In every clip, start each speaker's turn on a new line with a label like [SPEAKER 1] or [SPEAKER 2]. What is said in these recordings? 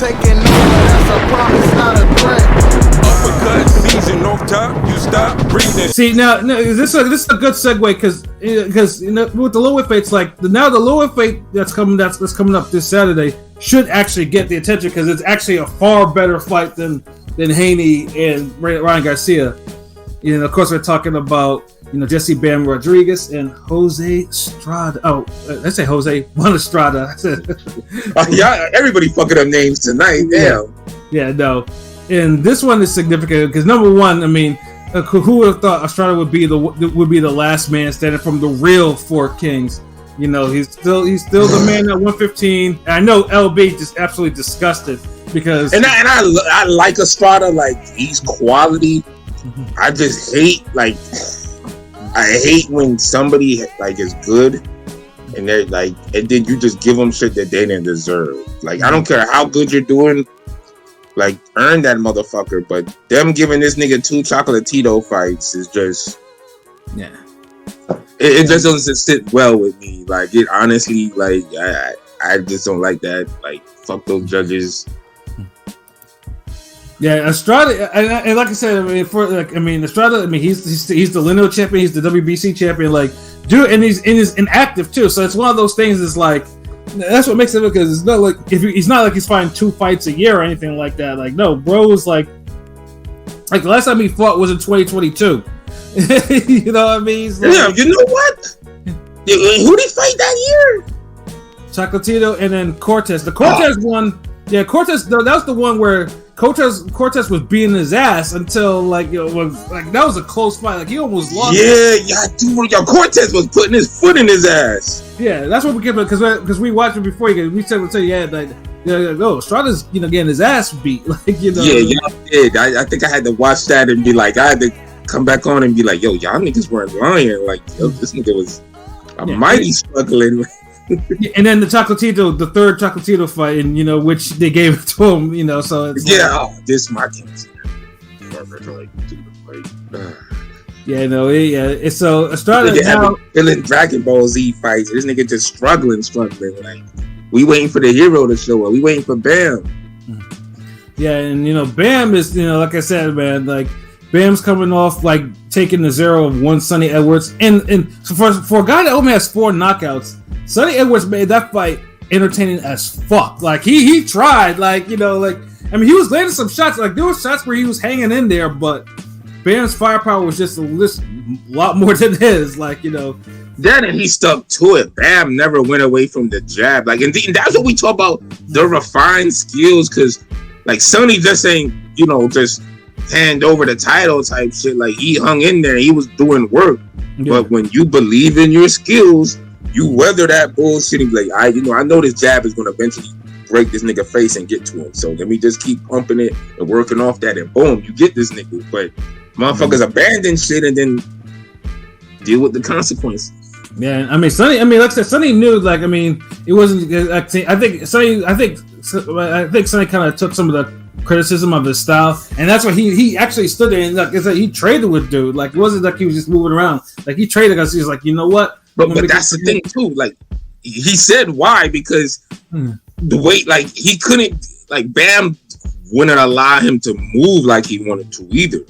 [SPEAKER 1] taking over, that's a promise, not a threat.
[SPEAKER 2] Uppercut season off top, you stop breathing.
[SPEAKER 3] See now, this is a good segue because you know, with the lower weight, it's like now the lower weight that's coming up this Saturday should actually get the attention because it's actually a far better fight than Haney and Ryan Garcia. You know, of course, we're talking about Jesse Bam Rodriguez and Jose Estrada. Oh, I say Jose Juan Estrada.
[SPEAKER 4] Yeah, everybody fucking up names tonight. Damn.
[SPEAKER 3] Yeah, no. And this one is significant because number one, I mean, who would have thought Estrada would be the last man standing from the real Four Kings? You know, he's still the man at 115. And I know LB just absolutely disgusted because
[SPEAKER 4] I like Estrada, like he's quality. I just hate when somebody like is good and they're like, and then you just give them shit that they didn't deserve. Like I don't care how good you're doing, like earn that motherfucker. But them giving this nigga 2 Chocolatito fights is just It just doesn't sit well with me. Like it honestly, like I just don't like that. Like fuck those judges.
[SPEAKER 3] Yeah, Estrada, and like I said, Estrada. I mean, he's the lineal champion. He's the WBC champion. Like, dude, and he's inactive too. So it's one of those things. That's like, that's what makes it because it's not like he's not like he's fighting 2 fights a year or anything like that. Like, no, bro was like the last time he fought was in 2022. You know what I mean? Like,
[SPEAKER 4] yeah, you know what? Who did he fight that year?
[SPEAKER 3] Chocolatito and then Cortez. The Cortez one, yeah, Cortez. That was the one where Cortez was beating his ass until that was a close fight. Like he almost lost.
[SPEAKER 4] Yeah, dude. Cortez was putting his foot in his ass.
[SPEAKER 3] Yeah, that's what we get because we watched it before. We said Estrada's getting his ass beat.
[SPEAKER 4] Yeah, I did. I think I had to watch that and be like, I had to come back on and be like, yo, y'all niggas weren't lying. Like, yo, this nigga was mighty struggling.
[SPEAKER 3] And then the third Chocolatito fight, and which they gave it to him, so it's
[SPEAKER 4] this my cancer.
[SPEAKER 3] It's so Estrada now
[SPEAKER 4] feeling Dragon Ball Z fights. This nigga just struggling. Like we waiting for the hero to show up. We waiting for Bam.
[SPEAKER 3] Yeah, and Bam is like I said, man, like Bam's coming off like taking the 0-1 Sonny Edwards, and so for a guy that only has 4 knockouts. Sonny Edwards made that fight entertaining as fuck. Like he tried, he was landing some shots. Like there were shots where he was hanging in there, but Bam's firepower was just a lot more than his.
[SPEAKER 4] Then and he stuck to it. Bam never went away from the jab. Like and that's what we talk about, the refined skills. Because like Sonny just ain't just hand over the title type shit. Like he hung in there. He was doing work. Yeah. But when you believe in your skills, you weather that bullshit and be like, I know this jab is going to eventually break this nigga face and get to him. So let me just keep pumping it and working off that, and boom, you get this nigga. But motherfuckers abandon shit and then deal with the consequences.
[SPEAKER 3] Yeah, I mean, Sonny. I mean, like I said, Sonny knew. Like, I mean, it wasn't. I think Sonny kind of took some of the criticism of his style, and that's why he actually stood there and like he traded with dude. Like, it wasn't like he was just moving around. Like he traded because he was like, you know what?
[SPEAKER 4] But that's the thing too. Like he said why, because the way he couldn't, Bam wouldn't allow him to move like he wanted to either.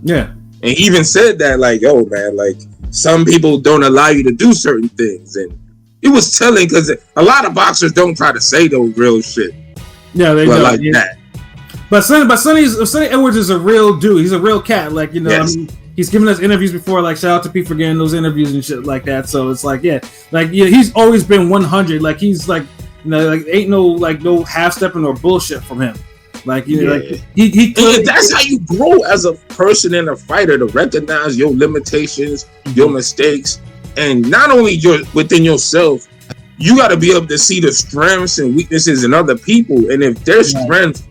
[SPEAKER 3] Yeah,
[SPEAKER 4] and he even said that yo man, some people don't allow you to do certain things, and it was telling because a lot of boxers don't try to say those real shit.
[SPEAKER 3] Yeah, they don't.
[SPEAKER 4] That.
[SPEAKER 3] But Sonny Edwards is a real dude. He's a real cat. Yes. I mean, he's given us interviews before. Shout out to Pete for getting those interviews and shit like that. So it's he's always been 100. He's ain't no half stepping or bullshit from him. He
[SPEAKER 4] that's how you grow as a person and a fighter, to recognize your limitations, your mistakes, and not only within yourself. You got to be able to see the strengths and weaknesses in other people, and if their strength.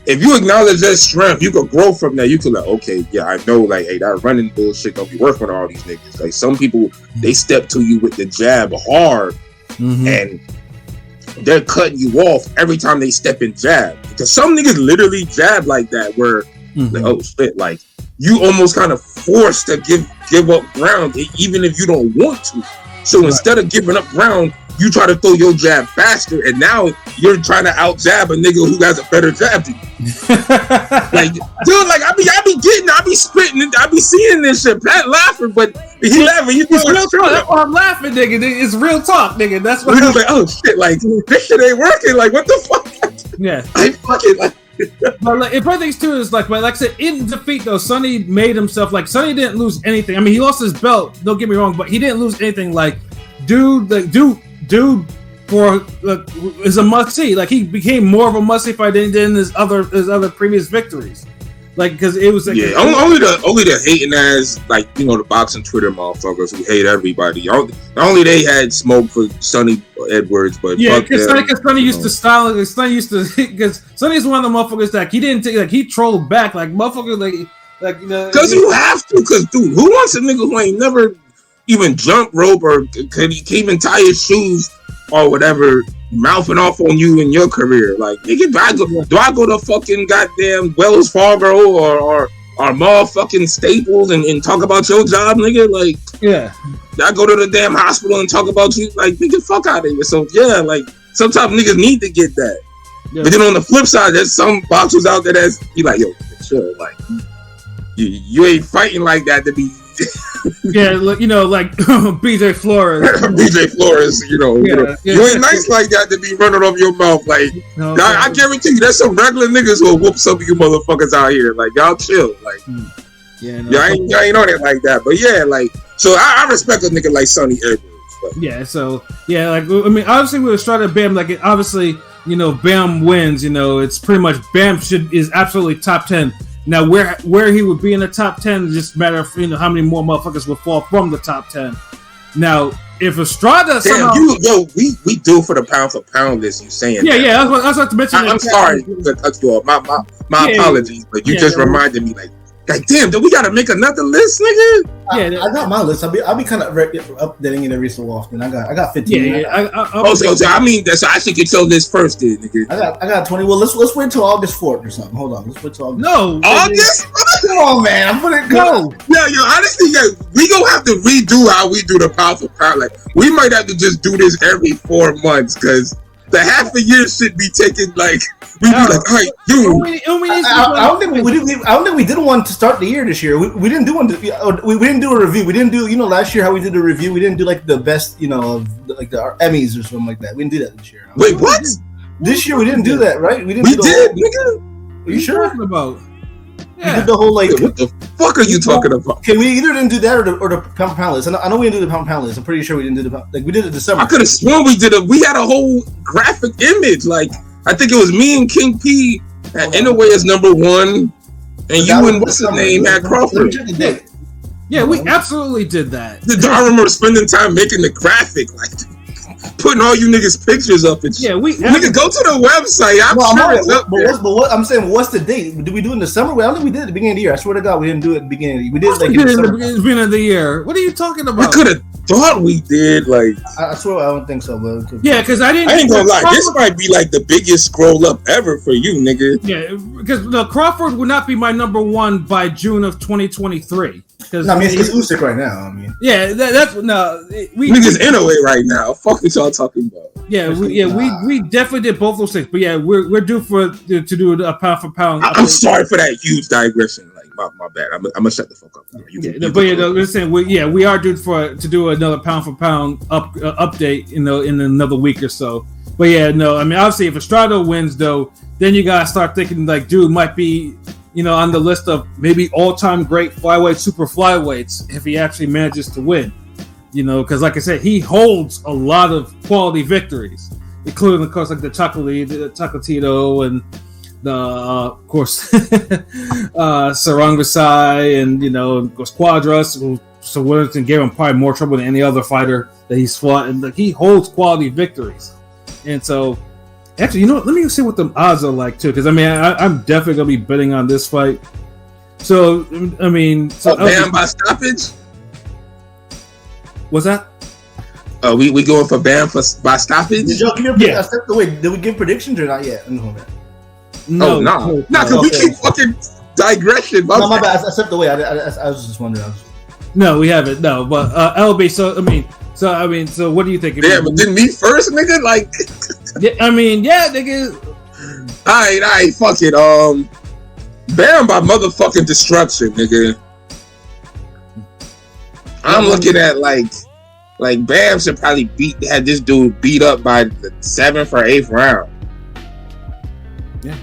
[SPEAKER 4] If you acknowledge that strength, you could grow from that. You could okay, yeah, I know, hey, that running bullshit don't be working with all these niggas. Some people, they step to you with the jab hard, and they're cutting you off every time they step in jab. Because some niggas literally jab like that, where, oh shit, you almost kind of forced to give up ground, even if you don't want to. So instead of giving up ground, you try to throw your jab faster, and now you're trying to out jab a nigga who has a better jab than you. Like, dude, like I be spitting, I be seeing this shit. Pat laughing, but he laughing. It's
[SPEAKER 3] real talk. That's why I'm laughing, nigga. It's real talk, nigga. That's what
[SPEAKER 4] I'm like. Oh shit! Like this shit ain't working. Like what the fuck?
[SPEAKER 3] Yeah,
[SPEAKER 4] I fucking like.
[SPEAKER 3] But like, if things too is like I said, in defeat though, Sonny made himself like Sonny didn't lose anything. I mean, he lost his belt. Don't get me wrong, but he didn't lose anything. Like, dude, for is a must see. Like he became more of a must see fight than he did in his other previous victories. Like because it was like,
[SPEAKER 4] only the hating ass, like, you know, the boxing Twitter motherfuckers who hate everybody. Only they had smoke for Sonny Edwards, but
[SPEAKER 3] yeah, because Sonny used to style it. Sonny used to because Sonny's one of the motherfuckers that he didn't take, like he trolled back like motherfuckers like you know,
[SPEAKER 4] because you have to, because dude, who wants a nigga who ain't never even jump rope or can even tie his shoes or whatever, mouthing off on you in your career? Like, nigga, do I go to fucking goddamn Wells Fargo or motherfucking Staples and talk about your job, nigga? Like,
[SPEAKER 3] yeah,
[SPEAKER 4] I go to the damn hospital and talk about you? Like, nigga, fuck out of here. So yeah, like sometimes niggas need to get that. Yeah. But then on the flip side, there's some boxers out there that's be like, yo, sure, like you ain't fighting like that to be.
[SPEAKER 3] Yeah, you know, like BJ Flores.
[SPEAKER 4] BJ Flores, you know, you ain't nice like that to be running off your mouth. Like, no, I guarantee you, there's some regular niggas who'll whoop some of you motherfuckers out here. Like, y'all chill. Like, y'all ain't on it like that. But yeah, like, so I respect a nigga like Sonny Edwards. But.
[SPEAKER 3] Yeah, so yeah, like I mean, obviously with Estrada Bam, like obviously, you know, Bam wins. You know, it's pretty much Bam is absolutely top 10. Now, where he would be in the top 10 is just a matter of, you know, how many more motherfuckers would fall from the top 10. Now, if Estrada somehow...
[SPEAKER 4] we do for the pound for pound list, you saying
[SPEAKER 3] that. Yeah, I was about to mention
[SPEAKER 4] I'm sorry to cut you off. My apologies, but you just reminded me, like damn, do we gotta make another list, nigga?
[SPEAKER 5] I got my list. I'll be kind of updating it every so often. I got 15.
[SPEAKER 4] So I mean, so I should get your list first, then, nigga.
[SPEAKER 5] I got 20. Well, let's wait till August 4th or something. Hold on, let's wait till August.
[SPEAKER 3] No,
[SPEAKER 4] August.
[SPEAKER 5] Come on, man. I'm gonna go.
[SPEAKER 4] Yeah, honestly, we gonna have to redo how we do the pound for pound. Like, we might have to just do this every 4 months because the half a year should be taken like. We be like, all right, dude.
[SPEAKER 5] I don't think we did one to start the year this year. We didn't do one. We didn't do a review. We didn't do, you know, last year how we did a review. We didn't do like the best, you know, of like the Emmys or something like that. We didn't do that this year.
[SPEAKER 4] Wait, what?
[SPEAKER 5] This year we didn't do that, right?
[SPEAKER 4] We did, nigga.
[SPEAKER 5] Are you sure?
[SPEAKER 3] Talking about?
[SPEAKER 5] Yeah. We did the whole like.
[SPEAKER 4] What the fuck are you talking about?
[SPEAKER 5] Okay, we either didn't do that or the pound for pound list. I know we didn't do the pound for pound list. I'm pretty sure we didn't do we did it December.
[SPEAKER 4] I could have sworn we had a whole graphic image. Like, I think it was me and King P at Anyway is number 1, and you and what's his name had Crawford.
[SPEAKER 3] Yeah, we absolutely did that.
[SPEAKER 4] I remember spending time making the graphic, like putting all you niggas pictures up and shit. Yeah, we can go to the website. I'm sure it's up there.
[SPEAKER 5] But what I'm saying, what's the date? Did we do it in the summer? I don't think we did it at the beginning of the year. I swear to God, we didn't do it at the beginning of the year. We did it like in the
[SPEAKER 3] beginning of the year. What are you talking about?
[SPEAKER 4] I could have thought we did. Like,
[SPEAKER 5] I swear I don't think so, but
[SPEAKER 3] yeah, because I ain't
[SPEAKER 4] gonna lie. This might be like the biggest scroll up ever for you, nigga.
[SPEAKER 3] Yeah, because Crawford would not be my number 1 by June of 2023.
[SPEAKER 5] No, I mean, it's Usyk right now. I mean,
[SPEAKER 3] yeah, that's no.
[SPEAKER 4] Niggas Anyway right now. Fuck is y'all talking about?
[SPEAKER 3] Yeah, we definitely did both those things. But yeah, we're due to do a pound for pound.
[SPEAKER 4] I'm sorry for that huge digression. Like, my bad. I'm gonna shut the fuck up.
[SPEAKER 3] We're saying we are due to do another pound for pound update in another week or so. But yeah, no, I mean, obviously if Estrada wins though, then you gotta start thinking like, dude might be, you know, on the list of maybe all-time great flyweight, super flyweights if he actually manages to win. You know, because like I said, he holds a lot of quality victories, including, of course, like the Chocolatito and the, of course, Sarang Vasai and, you know, of course, Quadras, who Williamson gave him probably more trouble than any other fighter that he's fought. And like, he holds quality victories. And so, actually, you know what? Let me see what the odds are like, too, because, I mean, I'm definitely going to be betting on this fight. So, I mean...
[SPEAKER 4] Bam by stoppage?
[SPEAKER 3] What's that?
[SPEAKER 4] We going for Bam by stoppage?
[SPEAKER 5] Did we give predictions or not yet?
[SPEAKER 3] No,
[SPEAKER 4] because we keep fucking digression.
[SPEAKER 5] No, my bad. I stepped away. I was just wondering.
[SPEAKER 3] No, we haven't. No, but LB. So I mean, So I mean, so what do you think?
[SPEAKER 4] Yeah, but didn't me first, nigga. Like,
[SPEAKER 3] yeah, I mean, yeah, nigga.
[SPEAKER 4] all right, fuck it. Bam by motherfucking destruction, nigga. I'm looking at like Bam should probably had this dude beat up by the 7th or 8th round.
[SPEAKER 3] Yeah,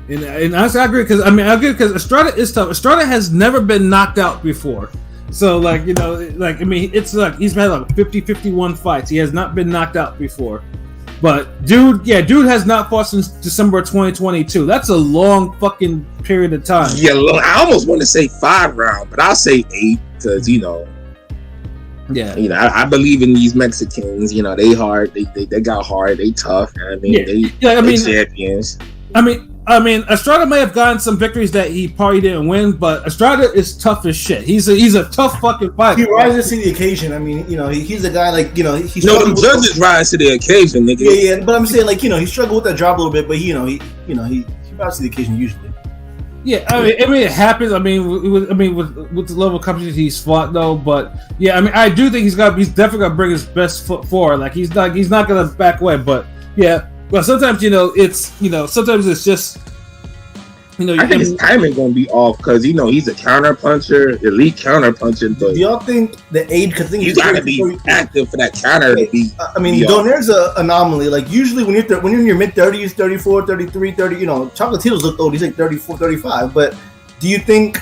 [SPEAKER 3] and honestly, I agree because Estrada is tough. Estrada has never been knocked out before. So, like, you know, like, I mean, it's like he's had like 50-51 fights. He has not been knocked out before. But, dude has not fought since December 2022. That's a long fucking period of time.
[SPEAKER 4] Yeah, I almost want to say 5 round, but I'll say 8 because, you know, I believe in these Mexicans. You know, they hard. They got hard. They tough. I mean, they champions. I mean, Estrada may have gotten some victories that he probably didn't win, but Estrada is tough as shit. He's a tough fucking fighter.
[SPEAKER 5] He rises to the occasion. I mean, you know, he's a guy like, you know, he's
[SPEAKER 4] the judges rise to the occasion, nigga.
[SPEAKER 5] Yeah, but I'm saying, like, you know, he struggled with that job a little bit, but he rises to the occasion usually.
[SPEAKER 3] Yeah, I mean, it happens. I mean, with the level of competition he's fought though, but yeah, I mean, I do think he's definitely gonna bring his best foot forward. Like he's not gonna back away, but yeah. Well, sometimes sometimes it's just
[SPEAKER 4] I think his timing gonna be off because he's a counter puncher, elite counter puncher. But
[SPEAKER 5] do y'all think the age? Because
[SPEAKER 4] you gotta be active for that counter to be.
[SPEAKER 5] I mean, Donaire's an anomaly. Like usually when you're in your mid 30s, 34, 33, 30, Chocolatitos look old. He's like 34, 35. But do you think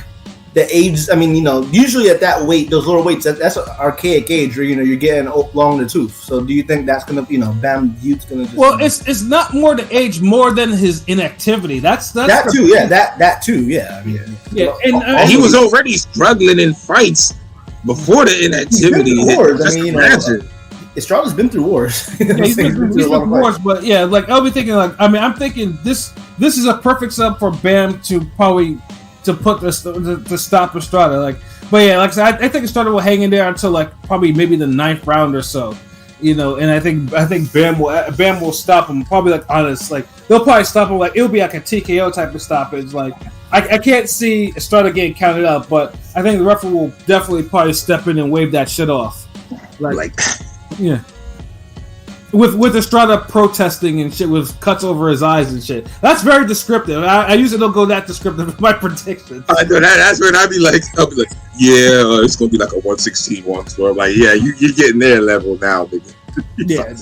[SPEAKER 5] the age? I mean, usually at that weight, those lower weights, that's an archaic age where you're getting long in the tooth. So do you think that's gonna, Bam Youth's gonna?
[SPEAKER 3] It's not more the age, more than his inactivity. That's
[SPEAKER 5] that too. Yeah, that too. Yeah, I mean,
[SPEAKER 3] and
[SPEAKER 4] he was already struggling in fights before the inactivity hit.
[SPEAKER 5] Estrada's been through wars.
[SPEAKER 3] He's been through wars, but yeah, like I'll be thinking, like I'm thinking this is a perfect sub for Bam to probably. To put this to stop Estrada, but yeah, like I said, I think Estrada will hang in there until like probably maybe the 9th round or so, and I think Bam will stop him probably like honest, like they'll probably stop him like it'll be like a TKO type of stoppage. Like I can't see Estrada getting counted out, but I think the referee will definitely probably step in and wave that shit off, yeah. With Estrada protesting and shit with cuts over his eyes and shit. That's very descriptive. I usually don't go that descriptive in my predictions.
[SPEAKER 4] I know that's when I'll be like, yeah, it's gonna be like a 116, 112. Like, yeah, you're getting their level now, nigga.
[SPEAKER 3] Yeah.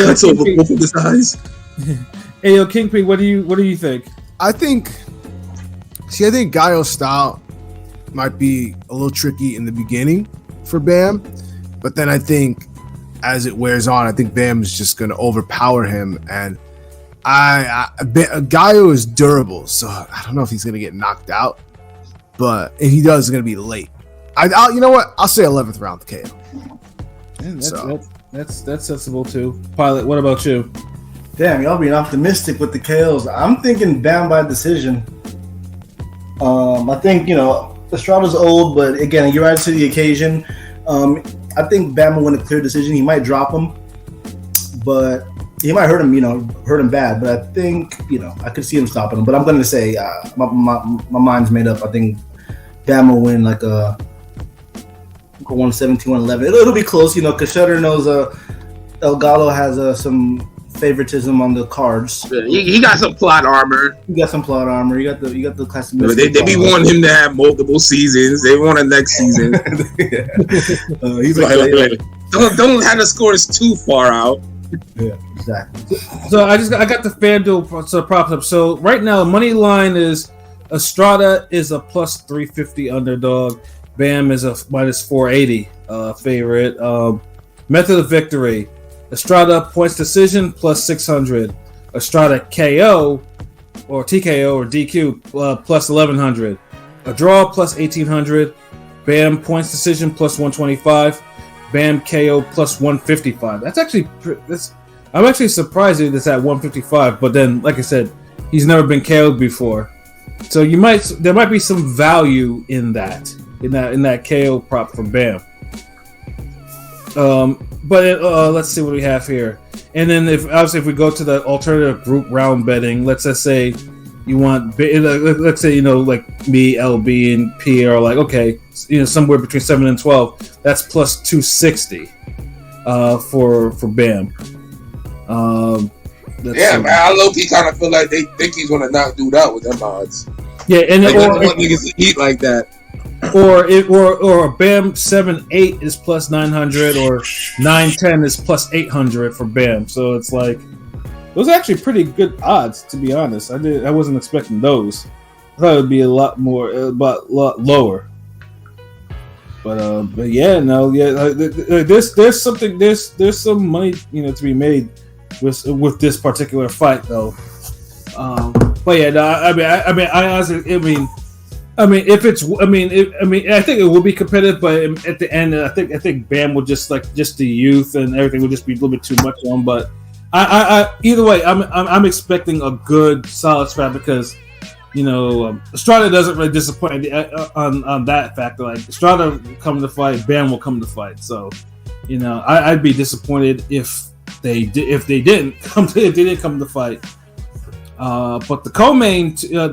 [SPEAKER 4] Cuts over both of his eyes.
[SPEAKER 3] Hey, yo, Kingpin, what do you think?
[SPEAKER 6] I think Gallo's style might be a little tricky in the beginning for Bam, but then I think as it wears on, I think Bam is just going to overpower him, and Gallo is durable, so I don't know if he's going to get knocked out, but if he does, it's going to be late. You know what? I'll say 11th round KO.
[SPEAKER 3] Yeah, that's sensible too. Pilot, what about you?
[SPEAKER 5] Damn, y'all being optimistic with the KOs. I'm thinking Bam by decision. I think Estrada's old, but again, he rises to the occasion. I think Bam will win a clear decision. He might drop him, but he might hurt him bad. But I think, I could see him stopping him. But I'm going to say, my mind's made up. I think Bam will win like a 117, 111. It'll be close, because Shutter knows El Gallo has some favoritism on the cards.
[SPEAKER 4] He got some plot armor.
[SPEAKER 5] You got the classic.
[SPEAKER 4] They be wanting him to have multiple seasons. They want a next season. He's like, don't have the scores too far out.
[SPEAKER 5] Yeah, exactly.
[SPEAKER 3] So I got the FanDuel props up. So right now, money line is Estrada is a plus 350 underdog. Bam is a minus 480 favorite. Method of victory. Estrada points decision plus 600. Estrada KO or TKO or DQ plus 1100. A draw plus 1800. Bam points decision plus 125. Bam KO plus 155. I'm actually surprised that it's at 155. But then, like I said, he's never been KO'd before, so there might be some value in that KO prop from Bam. But let's see what we have here. And then if we go to the alternative group round betting, let's just say You want, let's say, like me, LB, and P are like, okay, somewhere between 7 and 12. That's plus 260 for Bam.
[SPEAKER 4] Man, I low-key kind of feel like they think he's gonna not do that with them odds.
[SPEAKER 3] Yeah, and
[SPEAKER 4] like, or niggas to eat like that.
[SPEAKER 3] Or Bam 7-8 is plus 900, or 9-10 is plus 800 for Bam. So it's like, those are actually pretty good odds, to be honest. I wasn't expecting those. I thought it would be a lot lower. But yeah, no, yeah. There's some money, to be made with this particular fight, though. But yeah, no, I honestly, if it's, I think it will be competitive, but at the end, I think Bam will just the youth and everything will just be a little bit too much on. But I either way, I'm expecting a good solid fight because Estrada doesn't really disappoint on that factor. Like Estrada come to fight, Bam will come to fight. So I'd be disappointed if they didn't come to fight. But the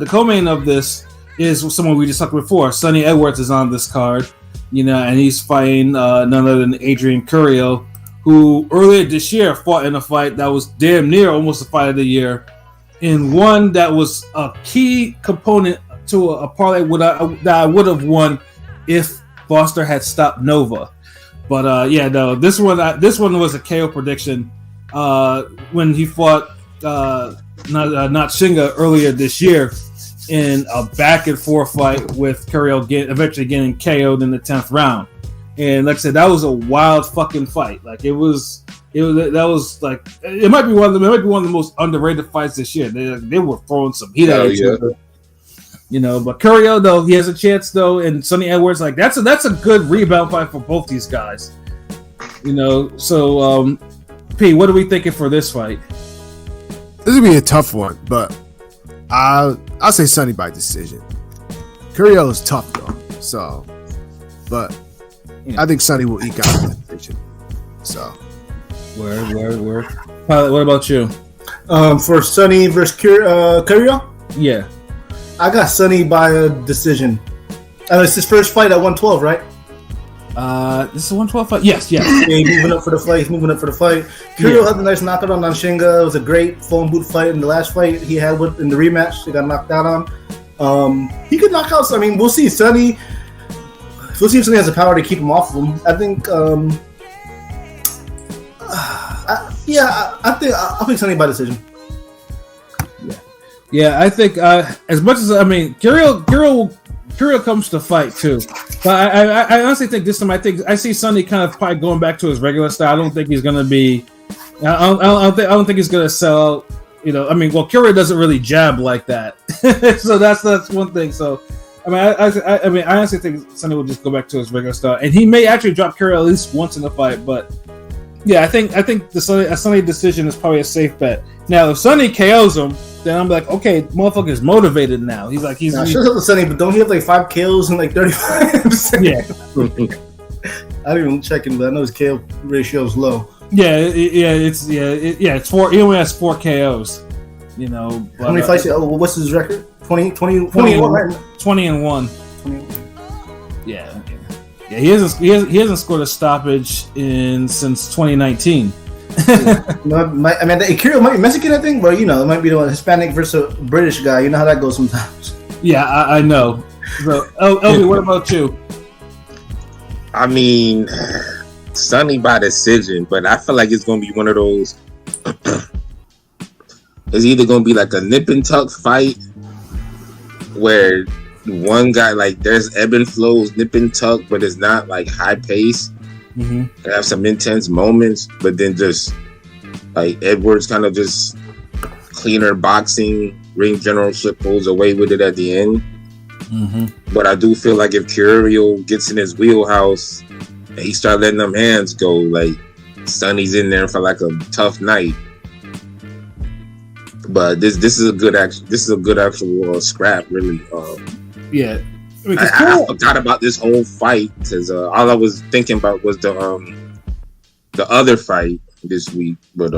[SPEAKER 3] co-main of this is someone we just talked before. Sonny Edwards is on this card, and he's fighting none other than Adrian Carrillo, who earlier this year fought in a fight that was damn near almost the fight of the year, in one that was a key component to a parlay that I would have won if Foster had stopped Nova. But this one was a KO prediction when he fought Natshinga earlier this year in a back and forth fight with Carrillo eventually getting KO'd in the 10th round. And like I said, that was a wild fucking fight. Like it might be one of the most underrated fights this year. They were throwing some heat at each other. But Carrillo though, he has a chance though, and Sonny Edwards, like that's a good rebound fight for both these guys. So P, what are we thinking for this fight?
[SPEAKER 6] This would be a tough one, but I'll say Sonny by decision. Carrillo is tough though, so but I think Sonny will eke out the decision. So
[SPEAKER 3] word. Pilot, what about you?
[SPEAKER 5] For Sonny versus Carrillo?
[SPEAKER 3] Yeah.
[SPEAKER 5] I got Sonny by a decision. It's his first fight at 112, right?
[SPEAKER 3] This is a 112 fight? Yes.
[SPEAKER 5] Yeah, he's moving up for the fight. Carrillo had a nice knockout on Nanshinga. It was a great phone boot fight in the last fight he had in the rematch. He got knocked out on. He could knock out. We'll see. Sonny. We'll see if Sonny has the power to keep him off of him. I think. I'll pick Sonny by decision.
[SPEAKER 3] Yeah, I think as much as Carrillo comes to fight too, but I honestly think this time I see Sonny kind of probably going back to his regular style. I don't think he's gonna be. I don't think he's gonna sell out. Carrillo doesn't really jab like that, so that's one thing. So I honestly think Sonny will just go back to his regular style, and he may actually drop Carrillo at least once in the fight. But yeah, I think the Sonny decision is probably a safe bet. Now, if Sonny KOs him, then I'm like, okay, motherfucker's motivated now. He's
[SPEAKER 5] sure with Sonny, but don't he have like 5 kills and like 35?
[SPEAKER 3] Yeah.
[SPEAKER 5] I didn't even check him, but I know his KO ratio is low.
[SPEAKER 3] It's 4. He only has 4 KOs. But,
[SPEAKER 5] how many fights? What's his record? 20 and 1, right?
[SPEAKER 3] 20 and 1. Yeah. He hasn't scored a stoppage since 2019.
[SPEAKER 5] Carrillo might be Mexican, I think, but it might be the Hispanic versus a British guy. You know how that goes sometimes.
[SPEAKER 3] Yeah, I know. So, LB, what about you?
[SPEAKER 4] Sonny by decision, but I feel like it's gonna be one of those. It's either gonna be like a nip and tuck fight where one guy, like, there's ebb and flows, nip and tuck, but it's not like high pace. Mm-hmm. Have some intense moments, but then just like Edwards kind of just cleaner boxing, ring generalship pulls away with it at the end. Mm-hmm. But I do feel like if Carrillo gets in his wheelhouse and he start letting them hands go, like Sonny's in there for like a tough night. But this is a good actual scrap, really.
[SPEAKER 3] Yeah.
[SPEAKER 4] I forgot about this whole fight because all I was thinking about was the other fight this week. But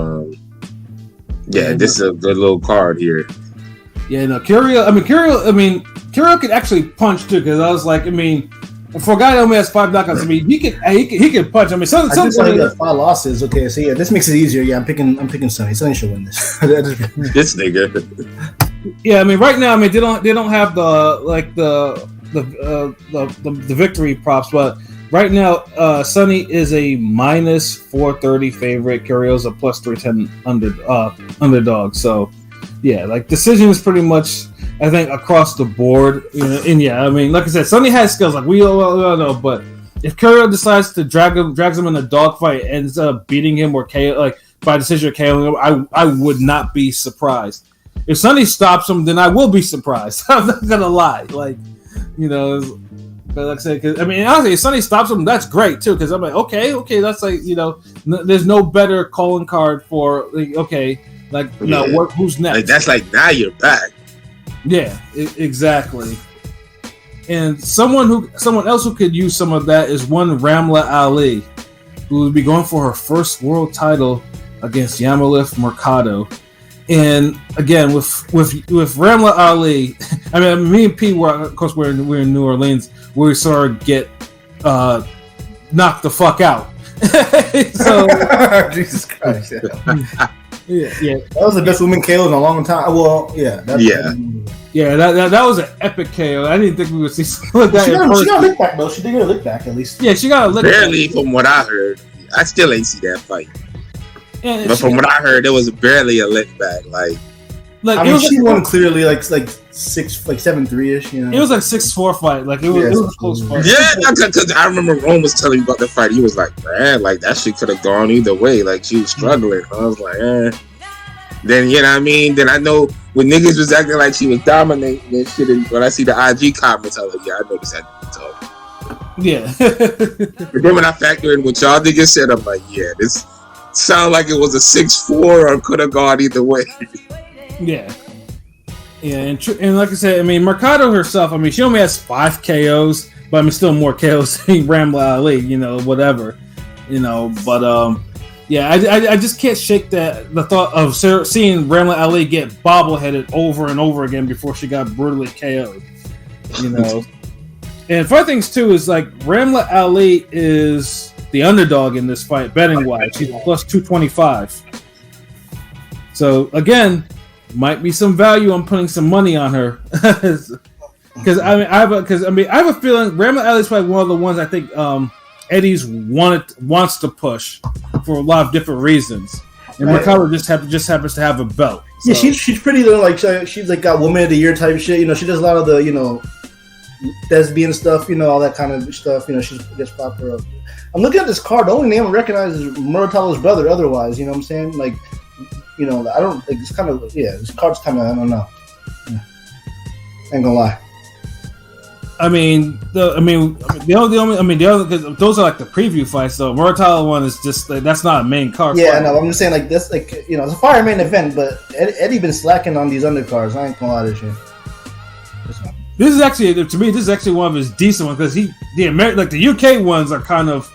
[SPEAKER 4] this is a good little card here.
[SPEAKER 3] Yeah, no, Kirill could actually punch too. Because I was like, for a guy that only has 5 knockouts, he can punch.
[SPEAKER 5] Sonny got 5 losses. Okay, so yeah, this makes it easier. Yeah, I'm picking Sonny. Sonny should win this.
[SPEAKER 4] This nigga.
[SPEAKER 3] Yeah, right now, they don't have the victory props, but right now, Sonny is a minus 430 favorite. Kirill's a plus 310 underdog. So, yeah, decision is pretty much, I think, across the board. And yeah, like I said, Sonny has skills, we all know, but if Kirill decides to drags him in a dogfight and ends up beating him or KO, by decision or KOing him, I would not be surprised. If Sonny stops him, then I will be surprised. I'm not gonna lie, but like I said, honestly, if Sonny stops him, that's great too. Because I'm like, okay, that's there's no better calling card for who's next?
[SPEAKER 4] That's now you're back.
[SPEAKER 3] Yeah, exactly. And someone else who could use some of that is one Ramla Ali, who would be going for her first world title against Yamalif Mercado. And again, with Ramla Ali, me and P were, of course, we're in New Orleans, where we saw her get knocked the fuck out. So,
[SPEAKER 5] Jesus Christ!
[SPEAKER 3] Yeah,
[SPEAKER 5] that was the best woman KO in a long time. Well, yeah,
[SPEAKER 3] that was an epic KO. I didn't think we would see something like that.
[SPEAKER 5] She got a lick back though. She did get a lick back at least.
[SPEAKER 3] Yeah, she got a lick back.
[SPEAKER 4] Barely, from what I heard. I still ain't see that fight. But from what I heard, there was barely a lick back.
[SPEAKER 5] She won clearly, 7-3-ish.
[SPEAKER 3] It was 6-4 fight. It was a close fight.
[SPEAKER 4] Yeah, because I remember Rome was telling me about the fight. He was like, man, that shit could have gone either way. She was struggling. I was like, Then Then I know when niggas was acting like she was dominating and shit. And when I see the IG comments, I was like, yeah, I noticed that.
[SPEAKER 3] Yeah.
[SPEAKER 4] But then when I factor in what y'all niggas said, I'm like, yeah, this sounded like it was a 6-4 or could have gone either way.
[SPEAKER 3] Yeah, and like I said, Mercado herself, she only has 5 KOs, but still more KOs than Ramla Ali, whatever, but I just can't shake the thought of seeing Ramla Ali get bobbleheaded over and over again before she got brutally KO'd, And funny things too is Ramla Ali is the underdog in this fight, betting wise. She's plus 225. So again, might be some value on putting some money on her. Because I have a feeling Ramla Ali is probably one of the ones I think Eddie's wants to push for a lot of different reasons. And Mercado just happens to have a belt. So.
[SPEAKER 5] Yeah, she's pretty she's got Woman of the Year type shit. She does a lot of the lesbian stuff, all that kind of stuff. She gets popular. I'm looking at this card. The only name I recognize is Muratalo's brother. Otherwise, you know what I'm saying? I don't. It's kind of this card's kind of I don't know. Yeah. Ain't gonna lie.
[SPEAKER 3] The only because those are the preview fights. So Muratalo one is just that's not a main card.
[SPEAKER 5] Yeah, no, I'm just saying this it's a fire main event, but Eddie been slacking on these undercards. I ain't gonna lie to this shit.
[SPEAKER 3] This is actually, to me, one of his decent ones because the UK ones are kind of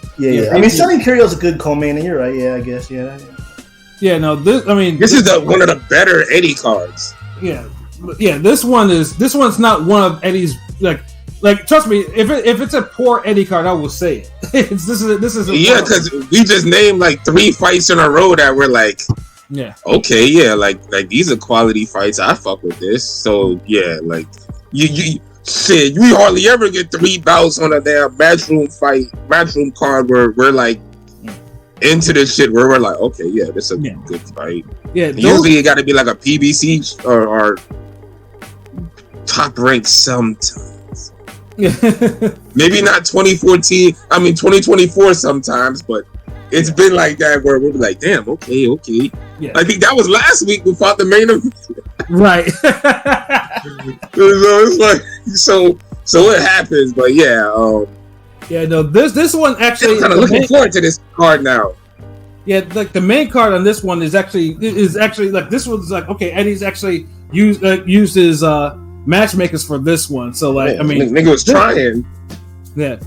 [SPEAKER 5] Sonny Kirill's a good co-main, and you're right. Yeah, I guess. Yeah.
[SPEAKER 3] Yeah. No, this
[SPEAKER 4] is one of the better Eddie cards.
[SPEAKER 3] Yeah. This one's not one of Eddie's trust me, if it's a poor Eddie card, I will say it. This is
[SPEAKER 4] because we just named 3 fights in a row that were okay, these are quality fights. I fuck with this. So yeah, you hardly ever get 3 bouts on a damn matchroom card where we're into this shit where we're okay, yeah, this is a good fight. Yeah, usually it got to be a PBC or top rank sometimes. Maybe not 2014. 2024 sometimes, but it's been like that where we're damn, okay. Yeah. I think that was last week we fought the main event.
[SPEAKER 3] Right.
[SPEAKER 4] So it happens, but
[SPEAKER 3] this one actually.
[SPEAKER 4] I'm kind of looking forward to this card now.
[SPEAKER 3] Yeah, the main card on this one is actually this one's okay. Eddie's actually used his matchmakers for this one, so nigga
[SPEAKER 4] was trying.
[SPEAKER 3] Yeah,